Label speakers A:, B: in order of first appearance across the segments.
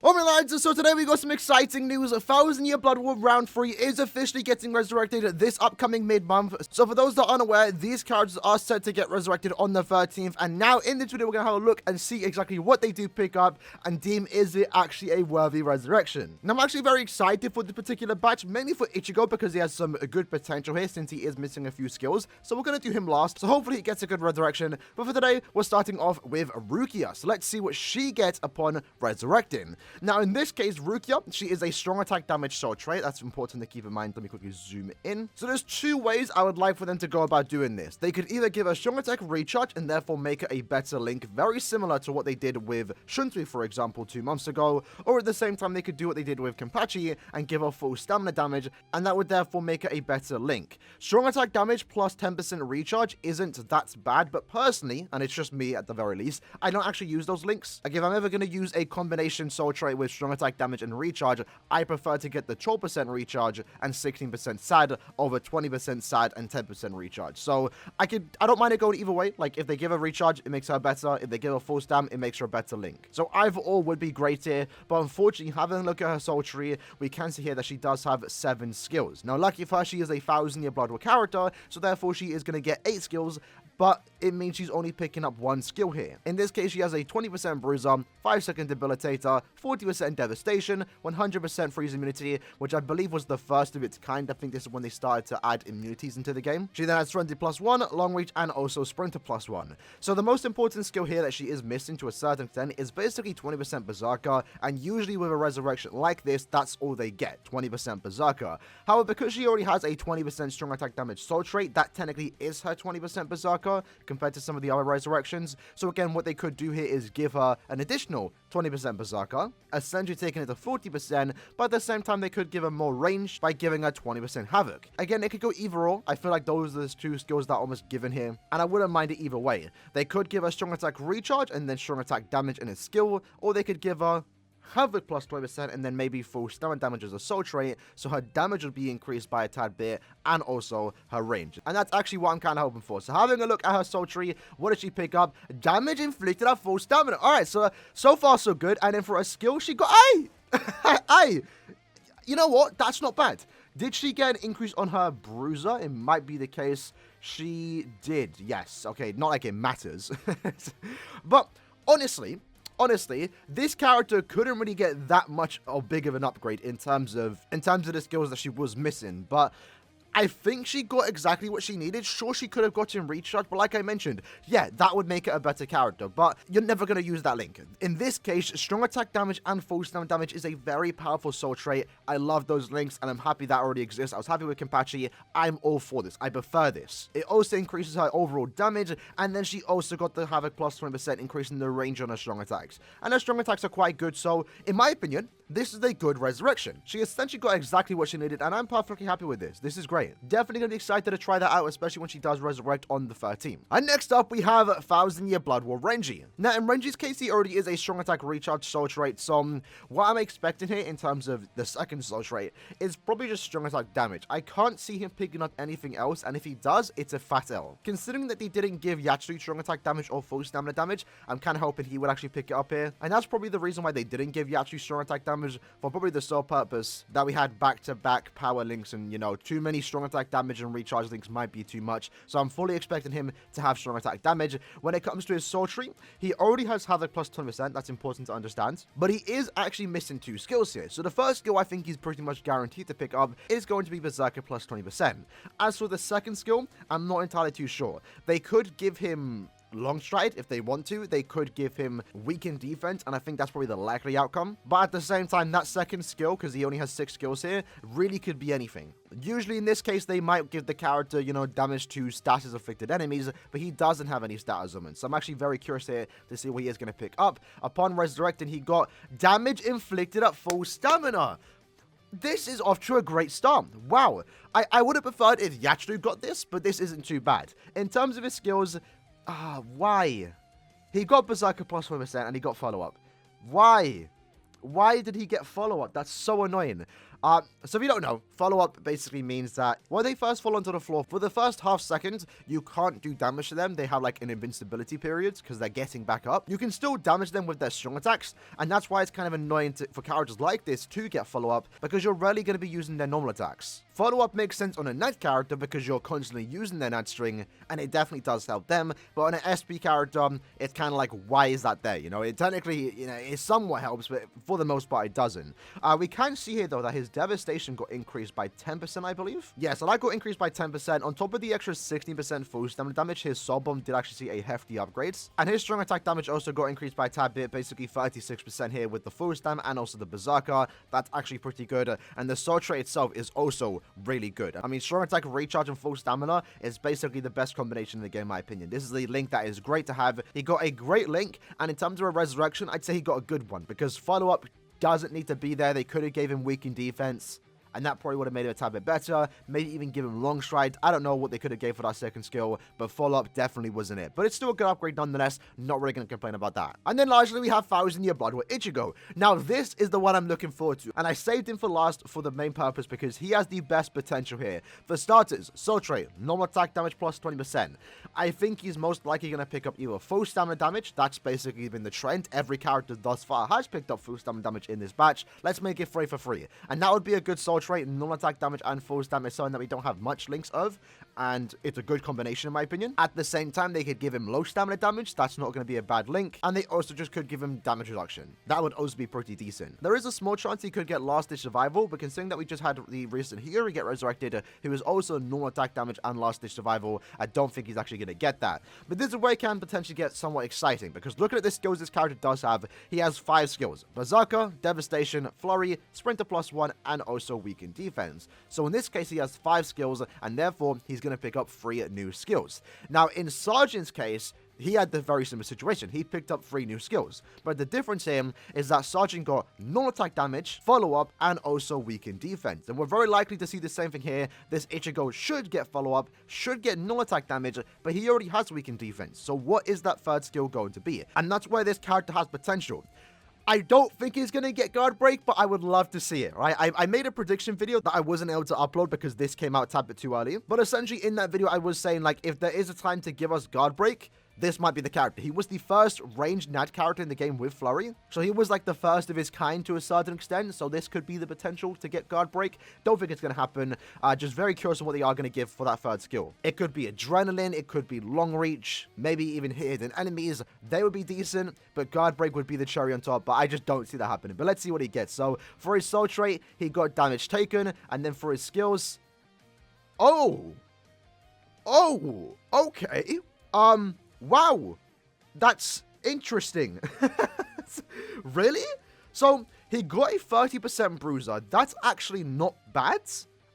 A: Alright lads, so today we got some exciting news. 1000-Year Blood War Round 3 is officially getting resurrected this upcoming mid-month. So for those that are unaware, these characters are set to get resurrected on the 13th. And now in this video, we're going to have a look and see exactly what they do pick up and deem is it actually a worthy resurrection. Now I'm actually very excited for this particular batch, mainly for Ichigo because he has some good potential here since he is missing a few skills. So we're going to do him last. So hopefully he gets a good resurrection. But for today, we're starting off with Rukia. So let's see what she gets upon resurrecting. Now, in this case, Rukia, she is a strong attack damage soul trait. That's important to keep in mind. Let me quickly zoom in. So there's two ways I would like for them to go about doing this. They could either give her strong attack recharge and therefore make her a better link, very similar to what they did with Shuntui, for example, 2 months ago. Or at the same time, they could do what they did with Kenpachi and give her full stamina damage, and that would therefore make her a better link. Strong attack damage plus 10% recharge isn't that bad, but personally, and it's just me at the very least, I don't actually use those links. Like, if I'm ever going to use a combination soul trait with strong attack damage and recharge, I prefer to get the 12% recharge and 16% SAD over 20% SAD and 10% recharge. So I don't mind it going either way. Like, if they give a recharge, it makes her better. If they give a full stam, it makes her a better link. So either or would be great here. But unfortunately, having a look at her soul tree, we can see here that she does have 7 skills. Now, lucky for her, she is a 1000-Year Blood War character, so therefore she is going to get 8 skills, but it means she's only picking up 1 skill here. In this case, she has a 20% bruiser, 5-second debilitator, 40% devastation, 100% freeze immunity, which I believe was the first of its kind. I think this is when they started to add immunities into the game. She then has 20 plus 1, long reach, and also sprinter plus 1. So the most important skill here that she is missing to a certain extent is basically 20% berserker, and usually with a resurrection like this, that's all they get, 20% berserker. However, because she already has a 20% strong attack damage soul trait, that technically is her 20% berserker compared to some of the other resurrections. So again, what they could do here is give her an additional 20% berserker, essentially taking it to 40%, but at the same time they could give her more range by giving her 20% havoc. Again, it could go either or. I feel like those are the 2 skills that are almost given here, and I wouldn't mind it either way. They could give her strong attack recharge and then strong attack damage in its skill, or they could give her Havoc plus 20% and then maybe full stamina damage as a soul trait, so her damage would be increased by a tad bit and also her range. And that's actually what I'm kind of hoping for. So having a look at her soul tree, what did she pick up? Damage inflicted at full stamina. Alright, so far so good. And then for a skill, she got Aye! You know what? That's not bad. Did she get an increase on her bruiser? It might be the case. She did, yes. Okay, not like it matters. But honestly, this character couldn't really get that much of big of an upgrade in terms of the skills that she was missing, but I think she got exactly what she needed. Sure, she could have gotten recharge, but like I mentioned, yeah, that would make it a better character, but you're never going to use that link. In this case, strong attack damage and full stamina damage is a very powerful soul trait. I love those links, and I'm happy that already exists. I was happy with Kenpachi. I'm all for this. I prefer this. It also increases her overall damage, and then she also got the Havoc plus 20%, increasing the range on her strong attacks. And her strong attacks are quite good, so in my opinion, this is a good resurrection. She essentially got exactly what she needed, and I'm perfectly happy with this. This is great. Definitely going to be excited to try that out, especially when she does resurrect on the 13th. And next up, we have 1000-Year Blood War Renji. Now, in Renji's case, he already is a strong attack recharge soul trait, so what I'm expecting here in terms of the second soul trait is probably just strong attack damage. I can't see him picking up anything else, and if he does, it's a fat L. Considering that they didn't give Yatsui strong attack damage or full stamina damage, I'm kind of hoping he would actually pick it up here. And that's probably the reason why they didn't give Yatsui strong attack damage, for probably the sole purpose that we had back-to-back power links, and, you know, too many strong attack damage and recharge links might be too much. So I'm fully expecting him to have strong attack damage. When it comes to his soul tree, he already has Havoc plus 20%. That's important to understand. But he is actually missing 2 skills here. So the first skill I think he's pretty much guaranteed to pick up is going to be Berserker plus 20%. As for the second skill, I'm not entirely too sure. They could give him long stride if they want to. They could give him weakened defense, and I think that's probably the likely outcome. But at the same time, that second skill, because he only has 6 skills here, really could be anything. Usually in this case, they might give the character, you know, damage to status afflicted enemies, but he doesn't have any status on him. So I'm actually very curious here to see what he is going to pick up. Upon resurrecting, he got damage inflicted at full stamina. This is off to a great start. Wow. I would have preferred if Yatsui got this, but this isn't too bad. In terms of his skills, why? He got Berserker plus 1% and he got follow-up. Why? Why did he get follow-up? That's so annoying. So if you don't know, follow-up basically means that when they first fall onto the floor, for the first half second, you can't do damage to them. They have like an invincibility period because they're getting back up. You can still damage them with their strong attacks, and that's why it's kind of annoying for characters like this to get follow-up, because you're rarely going to be using their normal attacks. Follow-up makes sense on a net character because you're constantly using their net string, and it definitely does help them, but on an SP character, it's kind of like, why is that there? You know, it technically, it somewhat helps, but for the most part, it doesn't. We can see here, though, that his devastation got increased by 10%, I believe. Yeah, so that got increased by 10%. On top of the extra 16% full stamina damage, his soul bomb did actually see a hefty upgrades. And his strong attack damage also got increased by a tad bit, basically 36% here with the full stam and also the berserker. That's actually pretty good. And the sword trait itself is also really good. I mean, strong attack, recharge, and full stamina is basically the best combination in the game, in my opinion. This is a link that is great to have. He got a great link, and in terms of a resurrection, I'd say he got a good one, because follow-up doesn't need to be there. They could have gave him weakened defense, and that probably would have made it a tad bit better. Maybe even give him long stride. I don't know what they could have gave for that second skill, but follow-up definitely wasn't it. But it's still a good upgrade nonetheless. Not really going to complain about that. And then lastly, we have 1000-year Blood with Ichigo. Now, this is the one I'm looking forward to, and I saved him for last for the main purpose because he has the best potential here. For starters, soul trait, normal attack damage plus 20%. I think he's most likely going to pick up either full stamina damage. That's basically been the trend. Every character thus far has picked up full stamina damage in this batch. Let's make it free for free. And that would be a good soul trait. Normal attack damage and full stamina is something that we don't have much links of, and it's a good combination in my opinion. At the same time, they could give him low stamina damage. That's not going to be a bad link, and they also just could give him damage reduction. That would also be pretty decent. There is a small chance he could get last ditch survival, but considering that we just had the recent hero get resurrected, who is also normal attack damage and last ditch survival, I don't think he's actually going to get that. But this is where it can potentially get somewhat exciting, because looking at the skills this character does have, he has 5 skills: berserker, devastation, flurry, sprinter +1, and also weakened defense. So in this case, he has 5 skills, and therefore he's going to pick up 3 new skills. Now in Sergeant's case, he had the very similar situation. He picked up 3 new skills. But the difference here is that Sergeant got normal attack damage, follow-up, and also weakened defense. And we're very likely to see the same thing here. This Ichigo should get follow-up, should get normal attack damage, but he already has weakened defense. So what is that third skill going to be? And that's where this character has potential. I don't think he's going to get guard break, but I would love to see it, right? I made a prediction video that I wasn't able to upload because this came out a tad bit too early. But essentially in that video, I was saying, like, if there is a time to give us guard break, this might be the character. He was the first ranged Nat character in the game with Flurry. So he was like the first of his kind to a certain extent. So this could be the potential to get guard break. Don't think it's going to happen. Just very curious on what they are going to give for that third skill. It could be adrenaline. It could be long reach. Maybe even hidden enemies. They would be decent. But guard break would be the cherry on top. But I just don't see that happening. But let's see what he gets. So for his soul trait, he got damage taken. And then for his skills... Oh, okay. Wow, that's interesting. Really? So he got a 30% bruiser. That's actually not bad.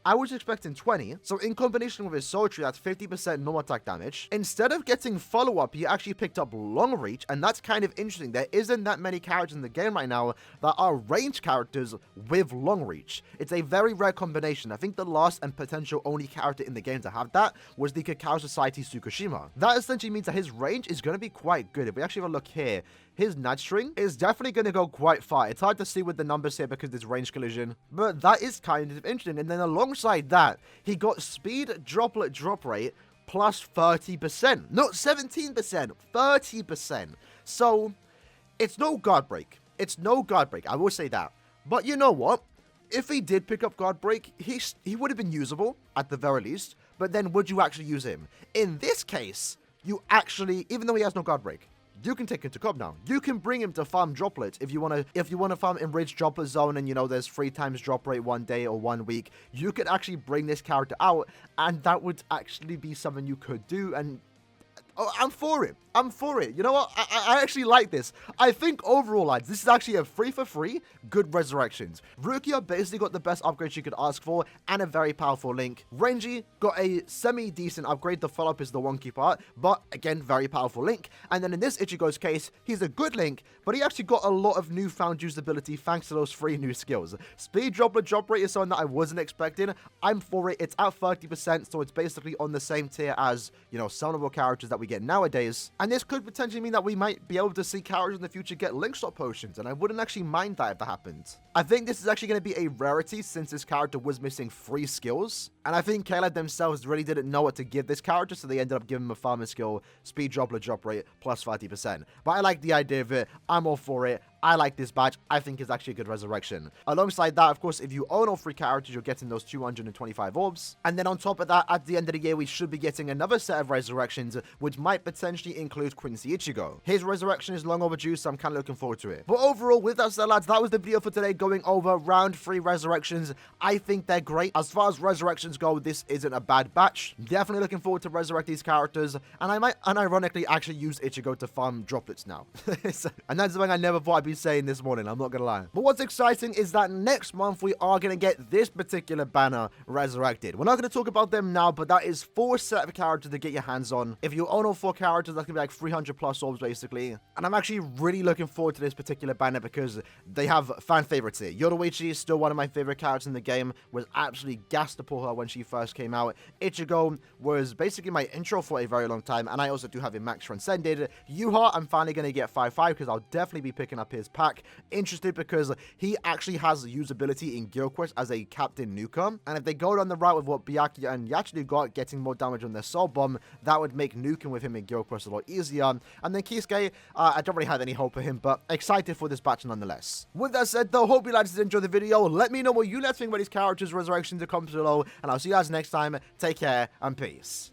A: I was expecting 20, so in combination with his soul tree, that's 50% normal attack damage. Instead of getting follow-up, he actually picked up long reach, and that's kind of interesting. There isn't that many characters in the game right now that are ranged characters with long reach. It's a very rare combination. I think the last and potential only character in the game to have that was the Cacao Society Tsukushima. That essentially means that his range is going to be quite good. If we actually have a look here, his nut string is definitely going to go quite far. It's hard to see with the numbers here because there's range collision, but that is kind of interesting. And then alongside that, he got speed droplet drop rate plus 30%. Not 17%, 30%. So it's no guard break. It's no guard break. I will say that. But you know what? If he did pick up guard break, he would have been usable at the very least. But then would you actually use him? In this case, you actually, even though he has no guard break, you can take him to Cobb now. You can bring him to farm droplets if you want to farm enriched droplet zone and, you know, there's 3 times drop rate 1 day or 1 week. You could actually bring this character out, and that would actually be something you could do. And I'm for it. I'm for it. You know what? I actually like this. I think overall, lads, this is actually a 3 for 3 good resurrections. Rukia basically got the best upgrade she could ask for and a very powerful link. Renji got a semi-decent upgrade. The follow-up is the wonky part, but again, very powerful link. And then in this Ichigo's case, he's a good link, but he actually got a lot of newfound usability thanks to those 3 new skills. Speed droplet drop rate is something that I wasn't expecting. I'm for it. It's at 30%, so it's basically on the same tier as, you know, some of our characters that we get nowadays. And this could potentially mean that we might be able to see characters in the future get link shot potions, and I wouldn't actually mind that if that happened. I think this is actually going to be a rarity since this character was missing 3 skills, and I think KLab themselves really didn't know what to give this character, so they ended up giving him a farming skill, speed droplet drop rate, plus 30%. But I like the idea of it. I'm all for it. I like this badge. I think it's actually a good resurrection. Alongside that, of course, if you own all 3 characters, you're getting those 225 orbs. And then on top of that, at the end of the year, we should be getting another set of resurrections, which might potentially include Quincy Ichigo. His resurrection is long overdue, so I'm kind of looking forward to it. But overall, with that said, lads, that was the video for today, going over round 3 resurrections. I think they're great. As far as resurrections go, this isn't a bad batch. Definitely looking forward to resurrect these characters, and I might unironically actually use Ichigo to farm droplets now. And that's something I never thought I'd be saying this morning, I'm not gonna lie. But what's exciting is that next month we are gonna get this particular banner resurrected. We're not gonna talk about them now, but that is 4 set of characters to get your hands on. If you own all 4 characters, that's gonna be like 300 plus orbs basically. And I'm actually really looking forward to this particular banner because they have fan favorites here. Yoruichi is still one of my favorite characters in the game, was absolutely gassed to pull her when she first came out. Ichigo was basically my intro for a very long time, and I also do have him max transcended. Yuha, I'm finally gonna get 5/5 because I'll definitely be picking up his pack. Interested because he actually has usability in Guild Quest as a Captain Nuka, and if they go down the route with what Byakuya and Yachiru got, getting more damage on their Soul Bomb, that would make nuking with him in Guild Quest a lot easier. And then Kisuke, I don't really have any hope for him, but excited for this batch nonetheless. With that said though, hope you guys did enjoy the video. Let me know what you guys think about these characters' resurrections in the comments below, and I'll see you guys next time. Take care and peace.